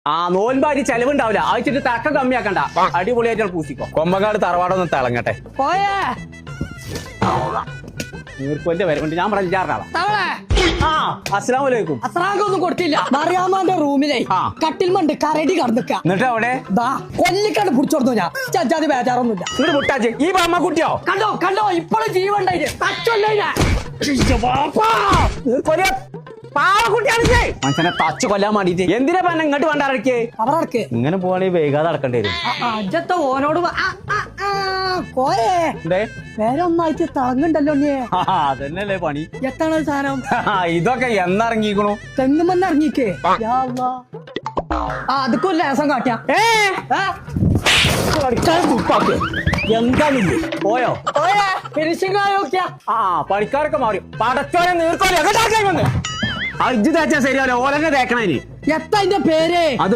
ആ നോൻപാരി ചെലവുണ്ടാവില്ല ആഴ്ചയിട്ട് തക്ക കമ്മിയാക്കണ്ട അടിപൊളിയായിട്ട് പൂസിക്കോ കൊമ്പങ്ങാട് തറവാടൊന്ന് തിളങ്ങട്ടെ പോയേ നീർക്കൊന്റെ വരവുണ്ട് ഞാൻ പറഞ്ഞാളാ ആ അസ്സലാമലൈക്കും അസ്രാങ്കൊന്നും കൊടുത്തില്ല മറിയാമാന്റെ റൂമിലെ കട്ടിൽ മണ്ട് കരടി കടന്നിക്ക എന്നിട്ട് അവിടെ കൊല്ലിക്കണ്ട് പിടിച്ചോടുന്നു ഞാൻ ചാതി ബേജാറൊന്നുമില്ല ഇങ്ങോട്ട് മുട്ടാച്ചി ഈ ബാമ്മ കുട്ടിയോ കണ്ടോ കണ്ടോ ഇപ്പോഴും ജീവണ്ടായില്ലേ മനുഷ്യനെ തച്ച് കൊല്ലാൻ വേണ്ടിട്ട് എന്തിനാ പറഞ്ഞ ഇങ്ങോട്ട് വേണ്ടിറക്കേ അവർക്ക് ഇങ്ങനെ പോവാണെങ്കിൽ വൈകാതെ നടക്കേണ്ടി വരും അജത്തെ ഓനോട് കോയേ എന്തേ വേറെ ഒന്നായിട്ട് തങ്ങണ്ടല്ലോ നീ അതന്നെയല്ലേ പണി എത്താണ് സാധനം ഇതൊക്കെ എന്നിറങ്ങിക്കണു തെങ്ങുമെന്ന് ഇറങ്ങിക്കേ അതൊക്കെ ഒരു ലേസം കാട്ടിയാ എന്താണില്ലേ പോയോ ഫിനിഷിംഗ് ആയോക്കിയാ പണിക്കാരൊക്കെ മാറി പടച്ചോനെ നീർക്കോലെ വന്ന് ഇജ്ജ് തേച്ചാ ശരിയാലോ ഓലന്നെ തേക്കണേന് എത്തതിന്റെ പേര് അത്